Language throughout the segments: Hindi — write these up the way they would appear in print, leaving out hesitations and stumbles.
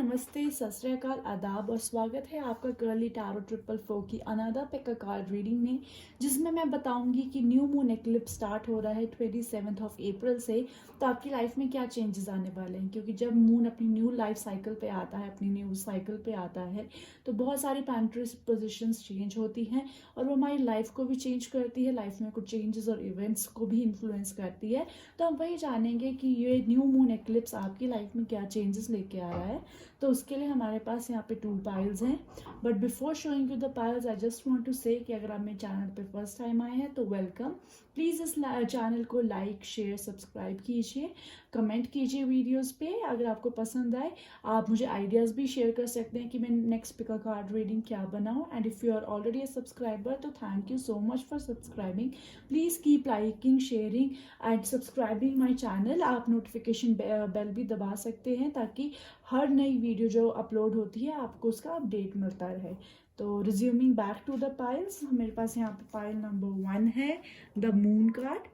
नमस्ते, सत श्री अकाल, आदाब और स्वागत है आपका कर्ली टैरो ट्रिपल फोर की another pick a card reading में, जिसमें मैं बताऊंगी कि न्यू मून एक्लिप्स स्टार्ट हो रहा है 27 अप्रैल से। तो आपकी लाइफ में क्या चेंजेस आने वाले हैं, क्योंकि जब मून अपनी न्यू लाइफ साइकिल पे आता है, अपनी न्यू साइकिल पे आता है, तो बहुत सारी प्लैनेटरी पोजिशंस चेंज होती हैं और वो हमारी लाइफ को भी चेंज करती है, लाइफ में कुछ चेंजेस और इवेंट्स को भी इन्फ्लुएंस करती है। तो हम वही जानेंगे कि ये न्यू मून एक्लिप्स आपकी लाइफ में क्या चेंजेस लेके आ रहा है। तो उसके लिए हमारे पास यहाँ पे 2 पाइल्स हैं। But before showing you the piles I just want to say कि अगर आप मेरे चैनल पे फर्स्ट टाइम आए हैं तो वेलकम। प्लीज़ इस चैनल को लाइक शेयर सब्सक्राइब कीजिए, कमेंट कीजिए वीडियोस पे। अगर आपको पसंद आए आप मुझे आइडियाज़ भी शेयर कर सकते हैं कि मैं next pick a card reading क्या बनाऊँ। And if you are already a subscriber तो thank you so much for subscribing. Please keep liking sharing and subscribing my channel. आप नोटिफिकेशन बेल भी दबा सकते हैं ताकि हर नई वीडियो जो अपलोड होती है आपको उसका अपडेट मिलता रहे। तो resuming back to the piles, मेरे पास यहाँ पे पाइल नंबर 1 है द मून कार्ड,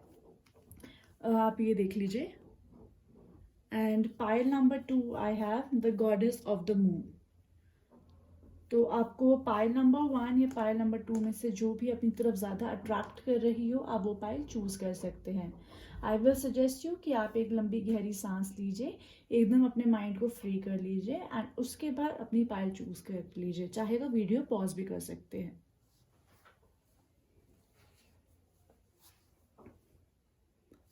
आप ये देख लीजिए। And pile number 2 I have the goddess of the moon. तो आपको पाइल नंबर 1 या पाइल नंबर 2 में से जो भी अपनी तरफ ज़्यादा अट्रैक्ट कर रही हो आप वो पाइल चूज़ कर सकते हैं। आई विल सजेस्ट यू कि आप एक लंबी गहरी सांस लीजिए, एकदम अपने माइंड को फ्री कर लीजिए एंड उसके बाद अपनी पाइल चूज़ कर लीजिए। चाहे तो वीडियो पॉज भी कर सकते हैं।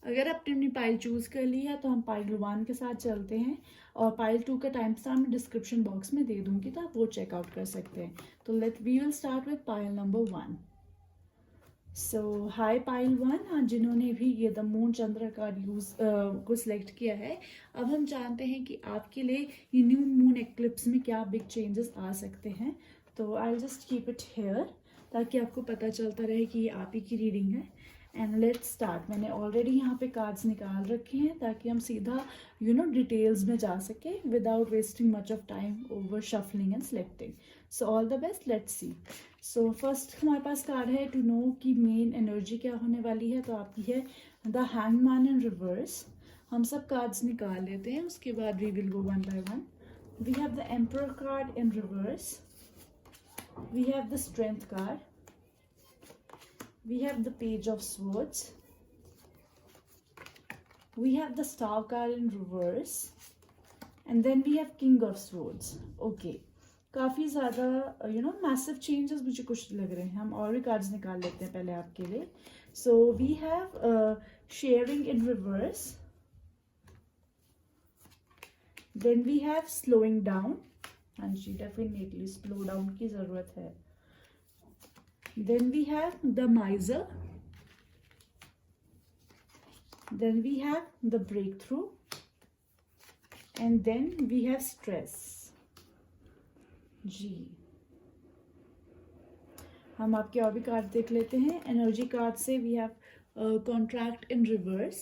अगर आपने अपनी पाइल चूज़ कर ली है तो हम पाइल 1 के साथ चलते हैं और पाइल 2 का टाइम स्टाम्प मैं डिस्क्रिप्शन बॉक्स में दे दूंगी तो आप वो चेकआउट कर सकते हैं। तो we will start with pile number 1। So hi pile 1, हाँ, जिन्होंने भी ये द मून चंद्र कार्ड को सिलेक्ट किया है, अब हम जानते हैं कि आपके लिए ये न्यू मून एक्लिप्स में क्या बिग चेंजेस आ सकते हैं। तो I just keep it here ताकि आपको पता चलता रहे कि ये आप ही की रीडिंग है। And let's start. मैंने ऑलरेडी यहाँ पे कार्ड्स निकाल रखे हैं ताकि हम सीधा डिटेल्स में जा सके without wasting much of time over shuffling and selecting. So all the best, let's see. So first हमारे पास कार्ड है टू नो कि मेन एनर्जी क्या होने वाली है। तो आपकी है द हैंगमैन इन रिवर्स। हम सब कार्ड्स निकाल लेते हैं, उसके बाद we will go one by one. We have the emperor card in reverse, we have the strength card, we have the page of swords, we have the star card in reverse, and then we have king of swords. Okay, काफ़ी ज़्यादा मैसिव चेंजेस मुझे कुछ लग रहे हैं। हम और भी कार्ड्स निकाल लेते हैं पहले आपके लिए। So we have sharing in reverse, then we have slowing down. हाँ जी, डेफिनेटली स्लो डाउन की ज़रूरत है। Then we have the miser, then we have the breakthrough, and then we have stress. जी, हम आपके और भी कार्ड देख लेते हैं। एनर्जी कार्ड से we have contract in reverse,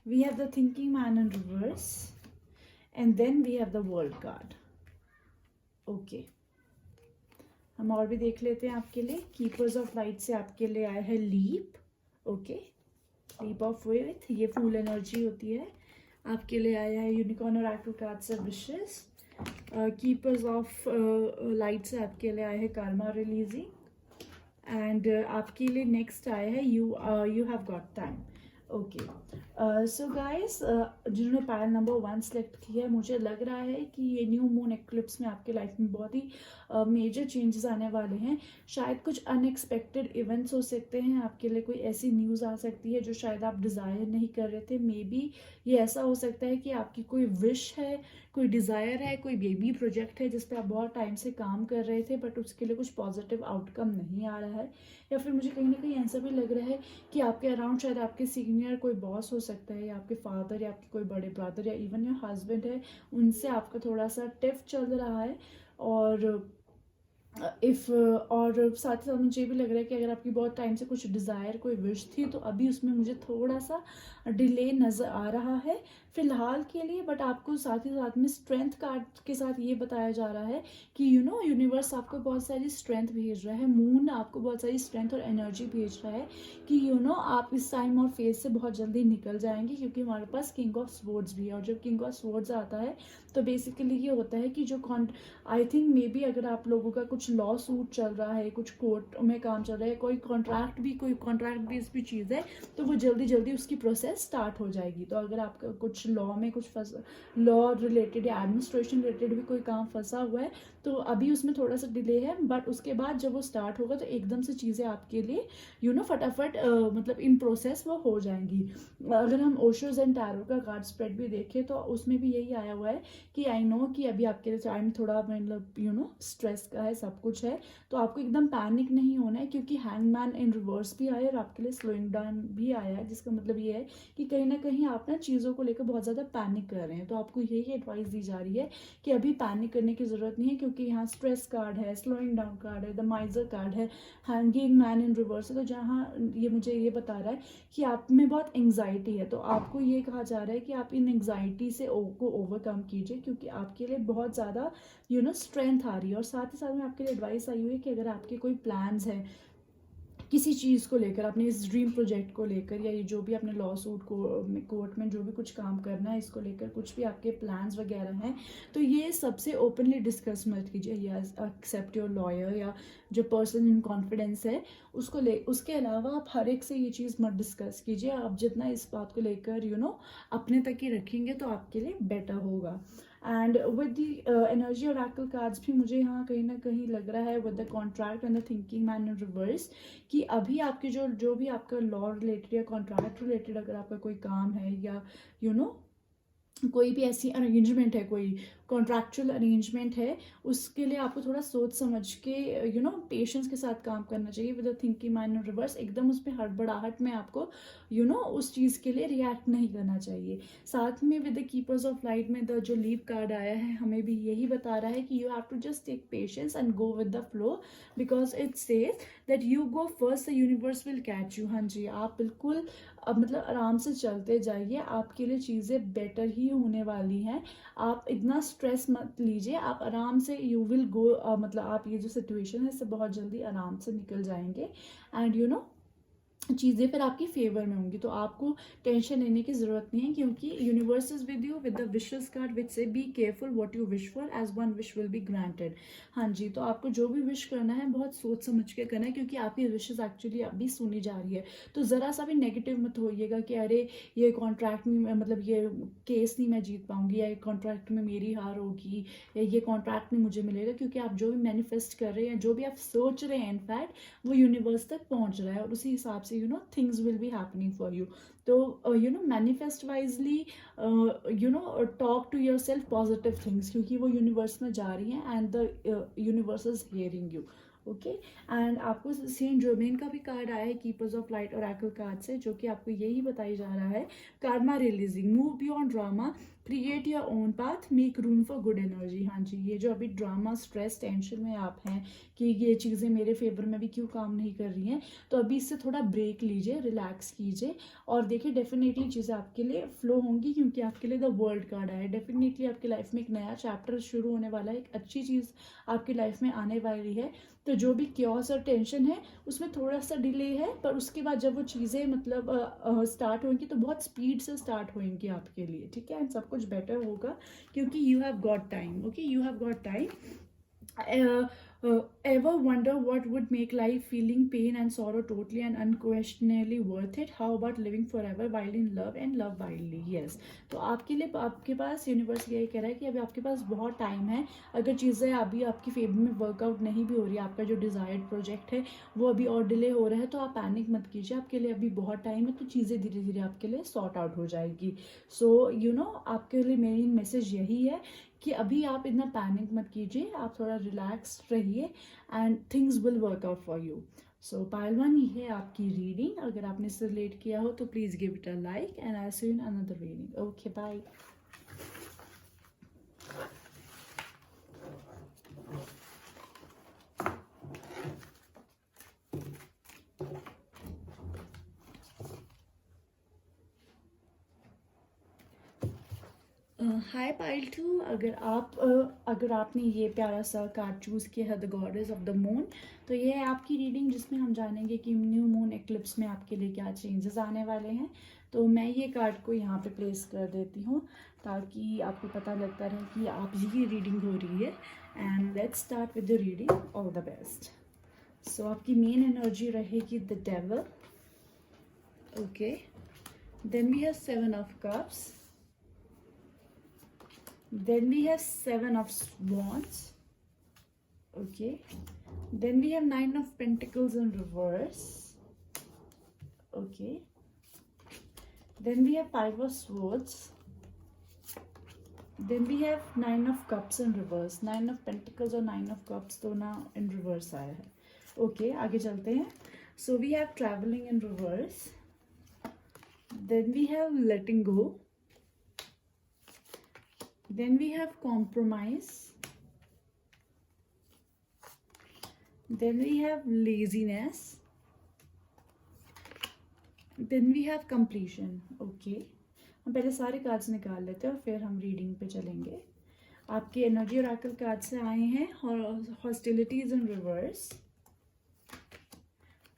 we have the thinking man in reverse, and then we have the world card. Okay, हम और भी देख लेते हैं आपके लिए। कीपर्स ऑफ लाइट से आपके लिए आया है leap. Okay, leap of faith, ये फुल एनर्जी होती है। आपके लिए आया है यूनिकॉर्न और एक्टिव कार्ड से विशेस। कीपर्स ऑफ लाइट से आपके लिए आया है कर्मा रिलीजिंग। एंड आपके लिए नेक्स्ट आया है you have got time. Okay, so guys, जिन्होंने पायल नंबर 1 सेलेक्ट किया है, मुझे लग रहा है कि ये न्यू मून एक्लिप्स में आपके लाइफ में बहुत ही मेजर चेंजेस आने वाले हैं। शायद कुछ अनएक्सपेक्टेड इवेंट्स हो सकते हैं, आपके लिए कोई ऐसी न्यूज़ आ सकती है जो शायद आप डिज़ायर नहीं कर रहे थे। मे बी ये ऐसा हो सकता है कि आपकी कोई विश है, कोई डिज़ायर है, कोई बेबी प्रोजेक्ट है जिस पर आप बहुत टाइम से काम कर रहे थे बट उसके लिए कुछ पॉजिटिव आउटकम नहीं आ रहा है। या फिर मुझे कहीं ना कहीं ऐसा भी लग रहा है कि आपके अराउंड शायद आपके सीनियर कोई बॉस हो सकता है, या आपके फादर, या आपके कोई बड़े ब्रदर, या इवन योर हस्बैंड है, उनसे आपका थोड़ा सा टिफ चल रहा है। और और साथ ही साथ मुझे ये भी लग रहा है कि अगर आपकी बहुत टाइम से कुछ डिज़ायर कोई विश थी तो अभी उसमें मुझे थोड़ा सा डिले नज़र आ रहा है फिलहाल के लिए। बट आपको साथ ही साथ में स्ट्रेंथ कार्ड के साथ ये बताया जा रहा है कि यूनिवर्स आपको बहुत सारी स्ट्रेंथ भेज रहा है, मून आपको बहुत सारी स्ट्रेंथ और एनर्जी भेज रहा है कि आप इस टाइम और फेज से बहुत जल्दी निकल जाएंगे, क्योंकि हमारे पास किंग ऑफ स्वॉर्ड्स भी है। और जब किंग ऑफ स्वॉर्ड्स आता है तो बेसिकली ये होता है कि जो आई थिंक मे बी अगर आप लोगों का कुछ लॉ सूट चल रहा है, कुछ कोर्ट में काम चल रहा है, कोई कॉन्ट्रैक्ट बेस्ड भी चीज़ है, तो वो जल्दी जल्दी उसकी प्रोसेस स्टार्ट हो जाएगी। तो अगर आपका कुछ लॉ में लॉ रिलेटेड या एडमिनिस्ट्रेशन रिलेटेड भी कोई काम फंसा हुआ है तो अभी उसमें थोड़ा सा डिले है, बट उसके बाद जब वो स्टार्ट होगा तो एकदम से चीज़ें आपके लिए फटाफट मतलब इन प्रोसेस वो हो जाएंगी। अगर हम ओशोज एंड टैरो का कार्ड स्प्रेड भी देखें तो उसमें भी यही आया हुआ है कि आई नो कि अभी आपके लिए टाइम थोड़ा मतलब स्ट्रेस का है, सब कुछ है, तो आपको एकदम पैनिक नहीं होना है, क्योंकि हैंगमैन इन रिवर्स भी आया और आपके लिए स्लोइंग डाउन भी आया है, जिसका मतलब ये है कि कहीं ना कहीं आप ना चीज़ों को लेकर बहुत ज़्यादा पैनिक कर रहे हैं। तो आपको यही एडवाइस दी जा रही है कि अभी पैनिक करने की ज़रूरत नहीं है, क्योंकि यहाँ स्ट्रेस कार्ड है, स्लोइंग डाउन कार्ड है, द माइजर कार्ड है, हैंगिंग मैन इन रिवर्स है। तो जहाँ ये मुझे ये बता रहा है कि आप में बहुत एंग्जाइटी है, तो आपको ये कहा जा रहा है कि आप इन एंग्जाइटी से को ओवरकम कीजिए, क्योंकि आपके लिए बहुत ज़्यादा स्ट्रेंथ आ रही है। और साथ ही साथ में आपके लिए एडवाइस आई हुई है कि अगर आपके कोई प्लान्स है किसी चीज़ को लेकर, अपने इस ड्रीम प्रोजेक्ट को लेकर, या ये जो भी अपने लॉ सूट कोर्ट में जो भी कुछ काम करना है इसको लेकर, कुछ भी आपके प्लान्स वगैरह हैं, तो ये सबसे ओपनली डिस्कस मत कीजिए, या एक्सेप्ट योर लॉयर या जो पर्सन इन कॉन्फिडेंस है उसके अलावा आप हर एक से ये चीज़ मत डिस्कस कीजिए। आप जितना इस बात को लेकर अपने तक ही रखेंगे तो आपके लिए बेटर होगा। And with the energy oracle cards भी मुझे यहाँ कहीं ना कहीं लग रहा है with the contract and the thinking man in reverse कि अभी आपके जो भी आपका लॉ रिलेटेड या कॉन्ट्रैक्ट रिलेटेड अगर आपका कोई काम है, या कोई भी ऐसी अरेंजमेंट है, कोई कॉन्ट्रैक्चुअल अरेंजमेंट है, उसके लिए आपको थोड़ा सोच समझ के पेशेंस के साथ काम करना चाहिए with the thinking mind in reverse. एकदम उस पर हड़बड़ाहट में आपको उस चीज़ के लिए रिएक्ट नहीं करना चाहिए। साथ में with the keepers of light में द जो लीव कार्ड आया है हमें भी यही बता रहा है कि you have to just take patience and go with the flow, because it says that you go first the universe will catch you. हाँ जी, आप बिल्कुल अब मतलब आराम से चलते जाइए, आपके लिए चीज़ें बेटर ही होने वाली हैं। आप इतना स्ट्रेस मत लीजिए, आप आराम से यू विल गो मतलब आप ये जो सिचुएशन है इससे बहुत जल्दी आराम से निकल जाएंगे। एंड चीज़ें फिर आपकी फेवर में होंगी, तो आपको टेंशन लेने की ज़रूरत नहीं है, क्योंकि universe is with you with the wishes card which says be careful what you wish for as one wish will be granted. हाँ जी, तो आपको जो भी विश करना है बहुत सोच समझ के करना है, क्योंकि आपकी विशेस एक्चुअली अभी सुनी जा रही है। तो ज़रा सा भी नेगेटिव मत होइएगा कि अरे ये कॉन्ट्रैक्ट में मतलब ये केस नहीं मैं जीत पाऊंगी, या कॉन्ट्रैक्ट में मेरी हार होगी, या ये कॉन्ट्रैक्ट नहीं मुझे मिलेगा, क्योंकि आप जो भी मैनिफेस्ट कर रहे हैं, जो भी आप सोच रहे हैं, इनफैक्ट वो यूनिवर्स तक पहुंच रहा है, और उसी हिसाब से things will be happening for you. तो manifest wisely, talk to yourself positive things, क्योंकि वो यूनिवर्स में जा रही हैं and the universe is hearing you. Okay, and आपको सेंट जर्मेन का भी कार्ड आया है keepers of light oracle card से, जो कि आपको यही बताई जा रहा है Karma releasing, move beyond drama, create your own path, make room for good energy. हाँ जी, ये जो अभी ड्रामा, स्ट्रेस, टेंशन में आप हैं कि ये चीज़ें मेरे फेवर में भी क्यों काम नहीं कर रही हैं, तो अभी इससे थोड़ा ब्रेक लीजिए, रिलैक्स कीजिए, और देखिए डेफिनेटली चीज़ें आपके लिए फ्लो होंगी, क्योंकि आपके लिए द वर्ल्ड कार्ड आया है। डेफिनेटली आपकी लाइफ में एक नया चैप्टर शुरू होने वाला है, एक अच्छी चीज़ आपकी लाइफ में आने वाली है। तो जो भी क्योस और टेंशन है उसमें थोड़ा सा डिले है, पर उसके बाद जब वो चीज़ें मतलब स्टार्ट होंगी तो बहुत स्पीड से स्टार्ट होंगी आपके लिए, ठीक है, एंड सब कुछ बेटर होगा, क्योंकि you have got time. Okay, you have got time. Ever wonder what would make life feeling pain and sorrow totally and unquestionably worth it? How about living forever while in love and love wildly? Yes. तो आपके लिए आपके पास यूनिवर्स यही कह रहा है कि अभी आपके पास बहुत टाइम है। अगर चीज़ें अभी आपकी फेवर में वर्कआउट नहीं भी हो रही है, आपका जो डिज़ायर्ड प्रोजेक्ट है वो अभी और डिले हो रहा है, तो आप पैनिक मत कीजिए, आपके लिए अभी बहुत टाइम है, तो चीज़ें धीरे धीरे आपके लिए सॉर्ट आउट हो जाएगी। सो आपके लिए मेरी मैसेज यही है कि अभी आप इतना पैनिक मत कीजिए, आप थोड़ा रिलैक्स्ड रहिए and things will work out for you. So pile one, ये है आपकी रीडिंग। अगर आपने इससे रिलेट किया हो तो please give it a like and I see you in another reading. Okay, bye. Hi pile two, अगर आपने ये प्यारा सा कार्ड चूज़ किया है the goddess of the moon, तो ये है आपकी रीडिंग जिसमें हम जानेंगे कि न्यू मून एक्लिप्स में आपके लिए क्या चेंजेस आने वाले हैं। तो मैं ये कार्ड को यहाँ पे प्लेस कर देती हूँ ताकि आपको पता लगता रहे कि आप ये रीडिंग हो रही है। And let's start with the reading. All the best. So आपकी मेन एनर्जी रहेगी the devil. Okay, then we have 7 of cups. Then we have 7 of wands. Okay, then we have 9 of pentacles in reverse. Okay, then we have 5 of swords. Then we have 9 of cups in reverse. 9 of pentacles और 9 of cups दोनों in reverse आया है. Okay, आगे चलते हैं. So we have traveling in reverse. Then we have letting go. Then we have compromise. Then we have laziness. Then we have completion. Okay, हम पहले सारे कार्ड्स निकाल लेते हैं और फिर हम रीडिंग पे चलेंगे. आपके एनर्जी ऑरेकल कार्ड से आए हैं hostilities in reverse,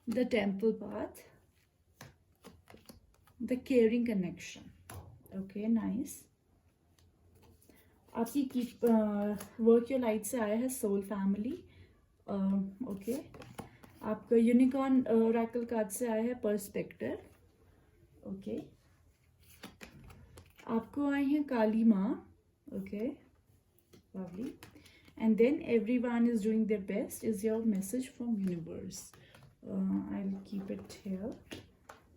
the temple path, the caring connection. Okay, nice. आपकी कीप वर्क योर लाइट से आया है सोल फैमिली. ओके, आपका यूनिकॉर्न ऑरेकल कार्ड से आया है पर्सपेक्टिव. ओके, आपको आए हैं काली माँ. Okay, lovely. And then everyone is doing their best is your message from universe. I will keep it here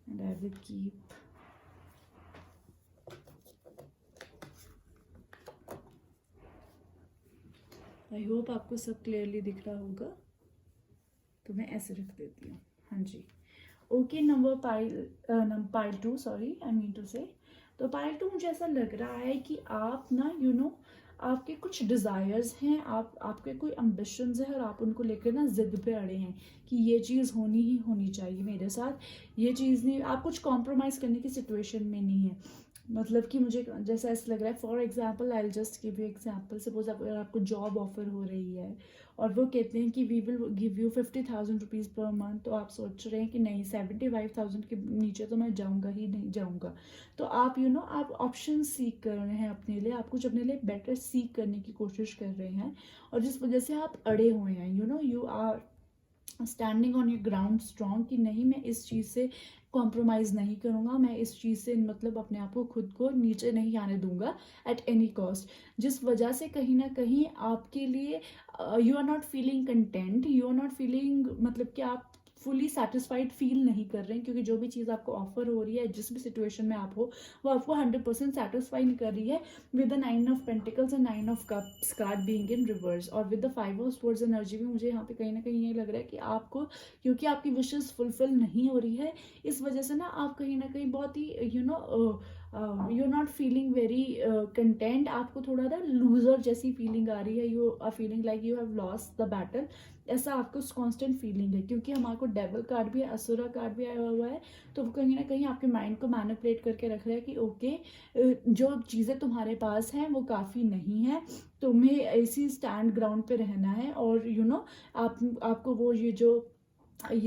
and I will keep I hope आपको सब क्लियरली दिख रहा होगा. तो मैं ऐसे रख देती हूँ. हाँ जी. Okay, number pile 2, sorry I mean two say. तो पाइल 2, मुझे ऐसा लग रहा है कि आप ना आपके कुछ डिज़ायर्स हैं, आपके कोई एम्बिशंस हैं और आप उनको लेकर ना जिद पे अड़े हैं कि ये चीज़ होनी ही होनी चाहिए मेरे साथ. ये चीज़ नहीं, आप कुछ कॉम्प्रोमाइज़ करने की सिचुएशन में नहीं है. मतलब कि मुझे जैसा ऐसा लग रहा है. For example I will just give you example. Suppose अगर आपको जॉब ऑफर हो रही है और वो कहते हैं कि we will give you 50,000 rupees per month, तो आप सोच रहे हैं कि नहीं 75,000 के नीचे तो मैं जाऊंगा ही नहीं जाऊंगा. तो आप आप ऑप्शन सीख कर रहे हैं अपने लिए, आप कुछ अपने लिए बेटर सीख करने की कोशिश कर रहे हैं और जिस वजह से आप अड़े हुए हैं. You are standing on your ground strong कि नहीं, मैं इस चीज़ से कॉम्प्रोमाइज़ नहीं करूँगा, मैं इस चीज़ से मतलब अपने आप को खुद को नीचे नहीं आने दूंगा एट एनी कॉस्ट. जिस वजह से कहीं ना कहीं आपके लिए you are not feeling content, you are not feeling, मतलब कि आप फुली सेटिस्फाइड फील नहीं कर रहे हैं क्योंकि जो भी चीज़ आपको ऑफर हो रही है, जिस भी सिचुएशन में आप हो, वो आपको 100% सेटिस्फाई नहीं कर रही है. With the 9 of pentacles and 9 of cups card being in reverse और with the 5 of swords energy भी मुझे यहाँ पे कहीं ना कहीं ये लग रहा है कि आपको, क्योंकि आपकी विशेस फुलफिल नहीं हो रही है, इस वजह से ना आप कहीं ना कहीं बहुत ही you are not feeling very content. आपको थोड़ा ना लूजर जैसी फीलिंग आ रही है. You are feeling like you have lost the battle. ऐसा आपको कांस्टेंट फीलिंग है क्योंकि हमारे को डेविल कार्ड भी है, असुरा कार्ड भी आया हुआ है. तो वो कहीं ना कहीं आपके माइंड को मैनिपुलेट करके रख रहा है कि ओके, जो चीज़ें तुम्हारे पास हैं वो काफ़ी नहीं है, तुम्हें ऐसी स्टैंड ग्राउंड पे रहना है और आपको वो ये जो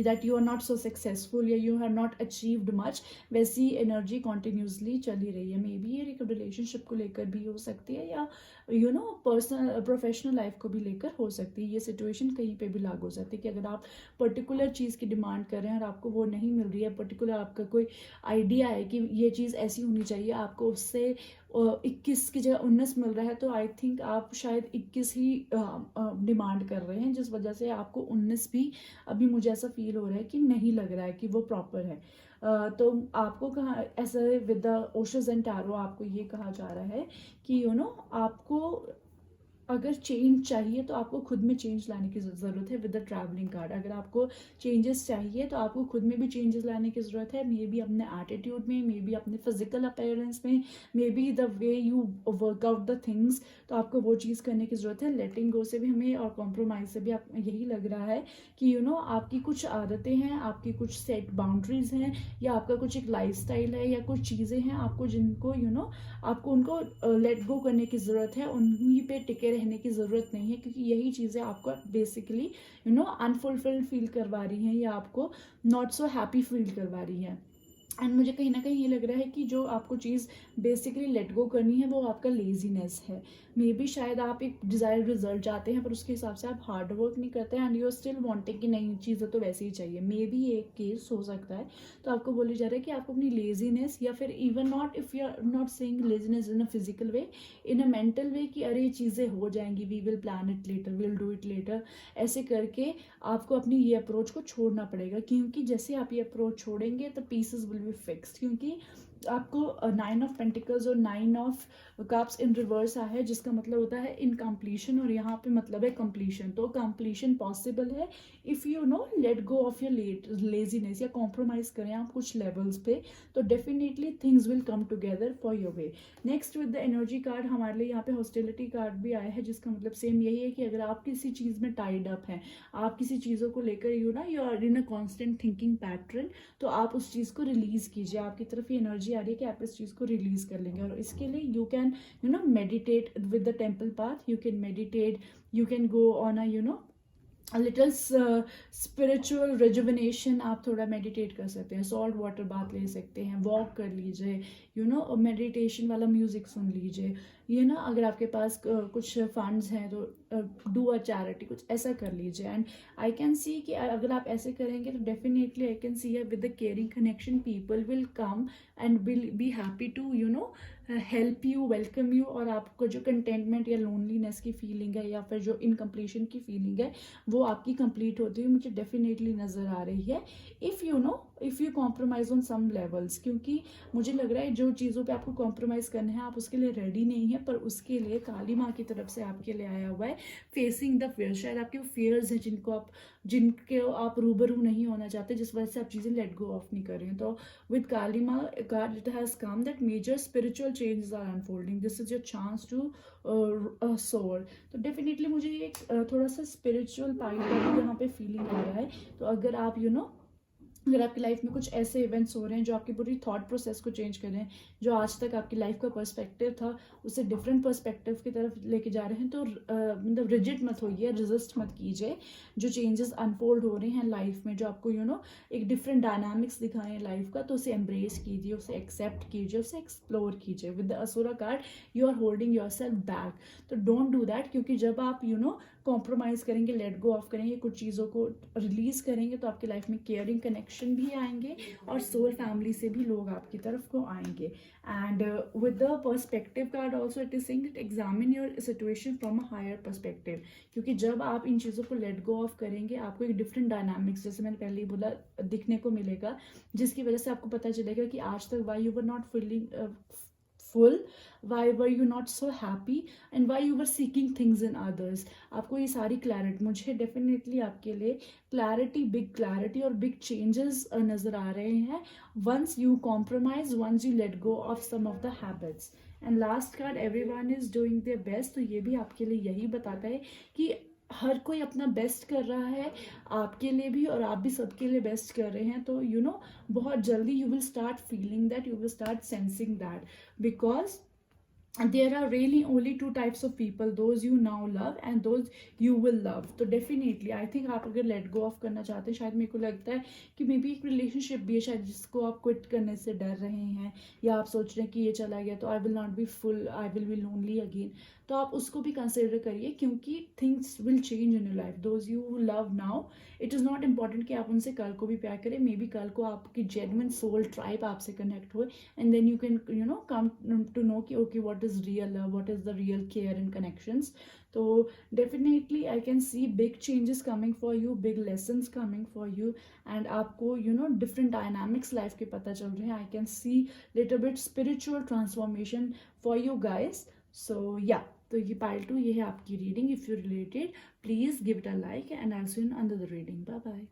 that you are not so successful या you have not achieved much, वैसी एनर्जी कॉन्टिन्यूसली चली रही है. मे बी ये एक रिलेशनशिप को लेकर भी हो सकती है या पर्सनल प्रोफेशनल लाइफ को भी लेकर हो सकती है. ये सिचुएशन कहीं पे भी लागू हो सकती है कि अगर आप पर्टिकुलर चीज़ की डिमांड कर रहे हैं और आपको वो नहीं मिल रही है, पर्टिकुलर आपका कोई आइडिया है कि ये चीज़ ऐसी होनी चाहिए, आपको उससे 21 की जगह 19 मिल रहा है, तो आई थिंक आप शायद 21 ही डिमांड कर रहे हैं, जिस वजह से आपको 19 भी अभी मुझे ऐसा फील हो रहा है कि नहीं लग रहा है कि वो प्रॉपर है. तो आपको कहा ऐसा विद द ओशस एंड टैरो आपको ये कहा जा रहा है कि आपको अगर चेंज चाहिए तो आपको खुद में चेंज लाने की ज़रूरत है विद द ट्रैवलिंग कार्ड। अगर आपको चेंजेस चाहिए तो आपको खुद में भी चेंजेस लाने की ज़रूरत है, मे बी अपने एटीट्यूड में, मे बी अपने फिजिकल अपीयरेंस में, may be the way you work out the things. तो आपको वो चीज़ करने की ज़रूरत है। लेटिंग गो से भी हमें और कॉम्प्रोमाइज़ से भी आप यही लग रहा है कि आपकी कुछ आदतें हैं, आपकी कुछ सेट बाउंड्रीज हैं, या आपका कुछ एक लाइफस्टाइल है, या कुछ चीज़ें हैं आपको जिनको आपको उनको लेट गो करने की ज़रूरत है, उन्हीं पे टिके रहने की ज़रूरत नहीं है, क्योंकि यही चीज़ें आपको बेसिकली अनफुलफिल्ड फील करवा रही हैं, या आपको नॉट सो हैप्पी फील करवा रही हैं। एंड मुझे कहीं ना कहीं ये लग रहा है कि जो आपको चीज़ बेसिकली लेट गो करनी है वो आपका लेजीनेस है। मे बी शायद आप एक डिज़ायर्ड रिजल्ट चाहते हैं पर उसके हिसाब से आप हार्ड वर्क नहीं करते हैं, and you are still wanting कि नहीं चीज़ें तो वैसे ही चाहिए। मे बी एक केस हो सकता है। तो आपको बोले जा रहा है कि आपको अपनी लेजीनेस, या फिर even not, if you are not saying laziness in a physical way, in a mental way, कि अरे ये चीज़ें हो जाएंगी, we will plan it later, will do it later, ऐसे करके आपको अपनी ये अप्रोच को छोड़ना पड़ेगा। क्योंकि जैसे आप ये अप्रोच छोड़ेंगे तो पीसेस विल बी फिक्स्ड। क्योंकि आपको 9 ऑफ पेंटिकल्स और 9 ऑफ कप्स इन रिवर्स आ है, जिसका मतलब होता है इनकम्प्लीशन, और यहाँ पे मतलब है कंप्लीशन। तो कंप्लीशन पॉसिबल है if you let go of your laziness, या कॉम्प्रोमाइज़ करें आप कुछ लेवल्स पे, तो definitely things will come together for your way. Next with the energy card हमारे लिए यहाँ पे हॉस्टिलिटी कार्ड भी आया है, जिसका मतलब सेम यही है कि अगर आप किसी चीज़ में टाइड अप हैं, आप किसी चीज़ों को लेकर you are in a constant thinking pattern, तो आप उस चीज़ को रिलीज़ कीजिए। आपकी तरफ ये एनर्जी आ रही है कि आप इस चीज़ को रिलीज़ कर लेंगे, और इसके लिए you can meditate with the temple path, you can meditate, you can go on a little spiritual rejuvenation. आप थोड़ा मेडिटेट कर सकते हैं, सॉल्ट वाटर बाथ ले सकते हैं, वॉक कर लीजिए, मेडिटेशन वाला म्यूजिक सुन लीजिए, अगर आपके पास कुछ फंड्स हैं तो डू अ चैरिटी, कुछ ऐसा कर लीजिए। एंड आई कैन सी कि अगर आप ऐसे करेंगे तो definitely I can see with the caring connection people will come and will be happy to help you, welcome you, और आपको जो कंटेंटमेंट या लोनलीनेस की फीलिंग है, या फिर जो इनकम्प्लीशन की फीलिंग है, वो आपकी कंप्लीट होती हुई मुझे डेफिनेटली नज़र आ रही है। If you compromise on some levels, क्योंकि मुझे लग रहा है जो चीज़ों पे आपको कॉम्प्रोमाइज़ करना है आप उसके लिए रेडी नहीं है, पर उसके लिए काली माँ की तरफ से आपके लिए आया हुआ है फेसिंग द फेयर। शायद आपके फेयर्स हैं जिनके आप रूबरू नहीं होना चाहते, जिस वजह से आप चीज़ें लेट गो ऑफ नहीं कर रहे हैं। तो विद काली माँ card it has come that major spiritual changes are unfolding, this is your chance to soar. तो डेफिनेटली मुझे एक थोड़ा सा स्पिरिचुअल पार्ट का भी यहाँ पे फीलिंग आ रहा है। तो अगर आप अगर आपकी लाइफ में कुछ ऐसे इवेंट्स हो रहे हैं जो आपकी पूरी थॉट प्रोसेस को चेंज कर रहे हैं, जो आज तक आपकी लाइफ का पर्सपेक्टिव था उससे डिफरेंट पर्सपेक्टिव की तरफ लेके जा रहे हैं, तो मतलब रिजिड मत होइए, रेजिस्ट मत कीजिए। जो चेंजेस अनफोल्ड हो रहे हैं लाइफ में, जो आपको एक डिफरेंट डायनामिक्स दिखा रहे हैं लाइफ का, तो उसे एम्ब्रेस कीजिए, उसे एक्सेप्ट कीजिए, उसे एक्सप्लोर कीजिए। With the Asura card you are holding yourself back, तो डोंट डू दैट। क्योंकि जब आप कॉम्प्रोमाइज़ करेंगे, लेट गो ऑफ करेंगे, कुछ चीज़ों को रिलीज़ करेंगे, तो आपकी लाइफ में केयरिंग कनेक्शन भी आएंगे, और सोल फैमिली से भी लोग आपकी तरफ को आएंगे। And with the perspective card also it is saying that examine your situation from a higher perspective, क्योंकि जब आप इन चीज़ों को लेट गो ऑफ करेंगे आपको एक डिफरेंट डायनामिक्स, जैसे मैंने पहले ही बोला, दिखने को मिलेगा, जिसकी वजह से आपको पता चलेगा कि आज तक why you were not full, why were you not so happy, and why you were seeking things in others। आपको ये सारी क्लैरिटी, मुझे डेफिनेटली आपके लिए क्लैरिटी, बिग क्लैरिटी और बिग चेंजेस नज़र आ रहे हैं once you compromise, once you let go of some of the habits. And last card everyone is doing their best, तो ये भी आपके लिए यही बताता है कि हर कोई अपना बेस्ट कर रहा है आपके लिए भी, और आप भी सबके लिए बेस्ट कर रहे हैं। तो बहुत जल्दी you will start feeling that, you will start sensing that, because there are really only two types of people, those you now love and those you will love। तो definitely I think आप अगर let go off करना चाहते हैं, शायद मेरे को लगता है कि मे बी एक रिलेशनशिप भी है शायद जिसको आप क्विट करने से डर रहे हैं, या आप सोच रहे हैं कि ये चला गया तो I will not be full, I will be lonely again. तो आप उसको भी कंसिडर करिए, क्योंकि things will change in your life. Those you love now, it is not important कि आप उनसे कल को भी प्यार करें, मे बी कल को आपकी जेन्युइन सोल ट्राइब आपसे कनेक्ट हो, and then you can come to know कि okay what is real love, what is the real care and connections. तो definitely I can see big changes coming for you, big lessons coming for you, and आपको डिफरेंट डायनामिक्स लाइफ के पता चल रहे हैं। I can see little bit spiritual transformation for you guys. So या तो ये पाइल 2 ये है आपकी reading. If you related please give it a like and I will see you in another reading. Bye bye.